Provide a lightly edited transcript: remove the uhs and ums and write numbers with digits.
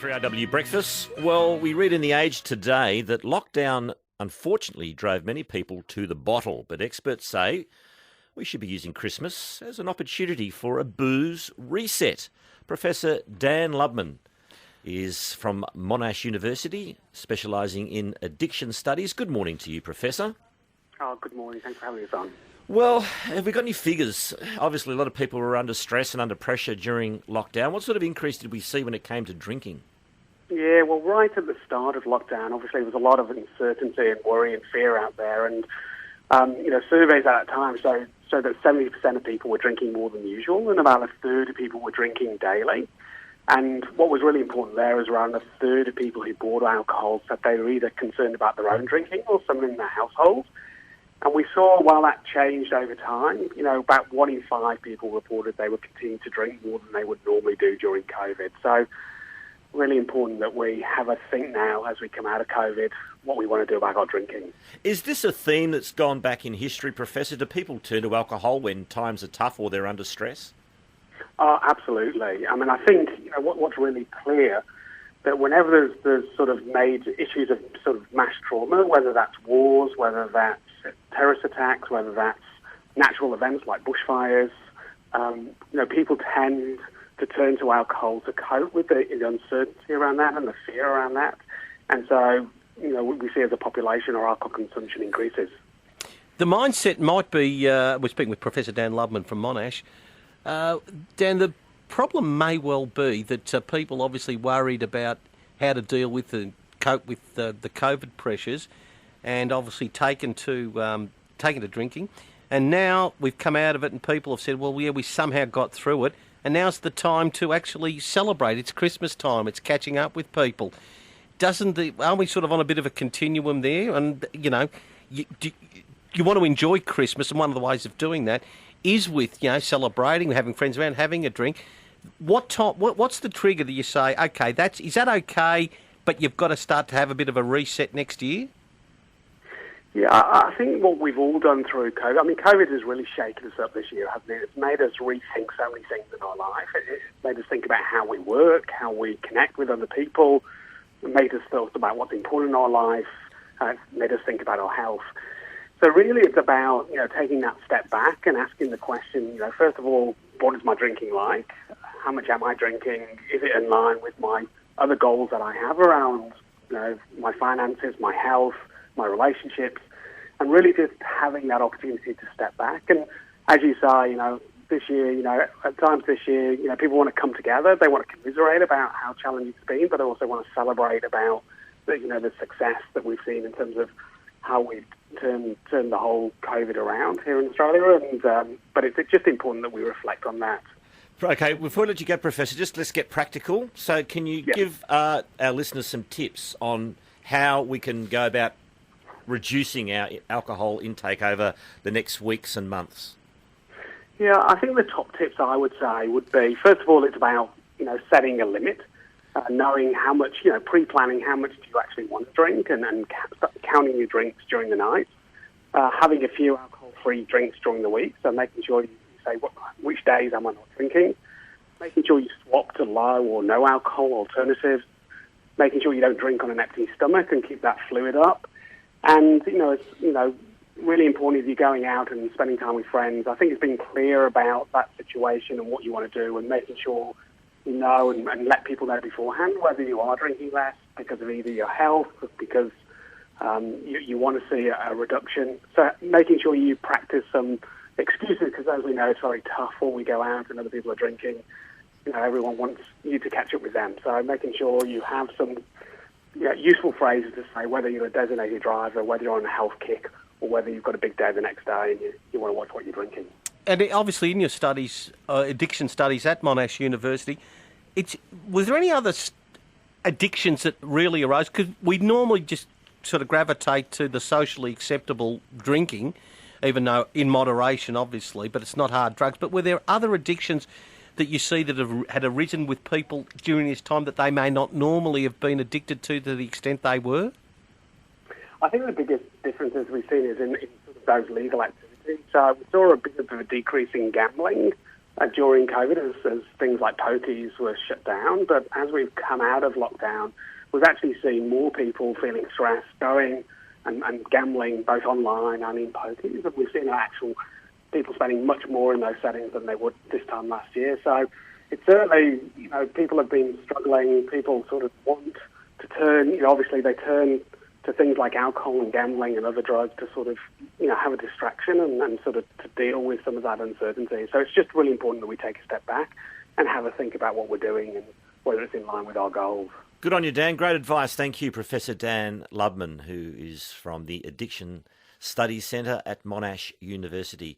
3RW Breakfast. Well, we read in The Age today that lockdown unfortunately drove many people to the bottle, but experts say we should be using Christmas as an opportunity for a booze reset. Professor Dan Lubman is from Monash University, specialising in addiction studies. Good morning to you, Professor. Oh, good morning. Thanks for having us on. Well, have we got any figures? Obviously, a lot of people were under stress and under pressure during lockdown. What sort of increase did we see when it came to drinking? Yeah, well, right at the start of lockdown, obviously there was a lot of uncertainty and worry and fear out there. And, surveys at that time showed that 70% of people were drinking more than usual and about a third of people were drinking daily. And what was really important there was around a third of people who bought alcohol said they were either concerned about their own drinking or someone in their household. And we saw, while that changed over time, about 1 in 5 people reported they would continue to drink more than they would normally do during COVID. So really important that we have a think now as we come out of COVID, what we want to do about our drinking. Is this a theme that's gone back in history, Professor? Do people turn to alcohol when times are tough or they're under stress? Absolutely. I mean, I think what's really clear that whenever there's sort of made issues of sort of mass trauma, whether that's wars, whether that's terrorist attacks, whether that's natural events like bushfires, people tend to turn to alcohol to cope with the uncertainty around that and the fear around that. And so, we see as a population our alcohol consumption increases. The mindset might be, we're speaking with Professor Dan Lubman from Monash. Dan, the problem may well be that people obviously worried about how to deal with and cope with the COVID pressures, and obviously taken to drinking. And now we've come out of it, and people have said, "Well, yeah, we somehow got through it." And now's the time to actually celebrate. It's Christmas time. It's catching up with people. Aren't we sort of on a bit of a continuum there? And you want to enjoy Christmas, and one of the ways of doing that is with celebrating, having friends around, having a drink. What's the trigger that you say, okay, is that okay, but you've got to start to have a bit of a reset next year? Yeah, I think what we've all done through COVID, COVID has really shaken us up this year, hasn't it? It's made us rethink so many things in our life. It's made us think about how we work, how we connect with other people. It made us think about what's important in our life. It made us think about our health. So really it's about, taking that step back and asking the question, first of all, what is my drinking like? How much am I drinking? Is it in line with my other goals that I have around, my finances, my health, my relationships? And really just having that opportunity to step back. And as you say, this year, at times this year, people want to come together. They want to commiserate about how challenging it's been, but they also want to celebrate about the success that we've seen in terms of how we've turned the whole COVID around here in Australia. And but it's just important that we reflect on that. Okay, before I let you go, Professor, let's get practical. So can you give our listeners some tips on how we can go about reducing our alcohol intake over the next weeks and months? Yeah, I think the top tips I would say would be, first of all, it's about, setting a limit, knowing how much, pre-planning how much do you actually want to drink and counting your drinks during the night, having a few alcohol-free drinks during the week, so making sure you say which days am I not drinking, making sure you swap to low or no alcohol alternatives, making sure you don't drink on an empty stomach and keep that fluid up. And, it's, really important if you're going out and spending time with friends. I think it's being clear about that situation and what you want to do and making sure you know and let people know beforehand whether you are drinking less because of either your health or because you want to see a reduction. So making sure you practice some excuses, because as we know, it's very tough when we go out and other people are drinking. Everyone wants you to catch up with them. So making sure you have some useful phrases to say whether you're a designated driver, whether you're on a health kick, or whether you've got a big day the next day and you want to watch what you're drinking. And obviously in your studies, addiction studies at Monash University, was there any other addictions that really arose? Because we normally just sort of gravitate to the socially acceptable drinking, even though in moderation, obviously, but it's not hard drugs. But were there other addictions that you see that had arisen with people during this time that they may not normally have been addicted to the extent they were? I think the biggest differences we've seen is in sort of those legal activities. So we saw a bit of a decrease in gambling during COVID as things like pokies were shut down. But as we've come out of lockdown, we've actually seen more people feeling stressed, going and gambling both online and in pokies. And we've seen actual people spending much more in those settings than they would this time last year. So it's certainly, people have been struggling. People sort of want to turn, obviously they turn to things like alcohol and gambling and other drugs to sort of, have a distraction and sort of to deal with some of that uncertainty. So it's just really important that we take a step back and have a think about what we're doing and whether it's in line with our goals. Good on you, Dan. Great advice. Thank you, Professor Dan Lubman, who is from the Addiction Studies Centre at Monash University.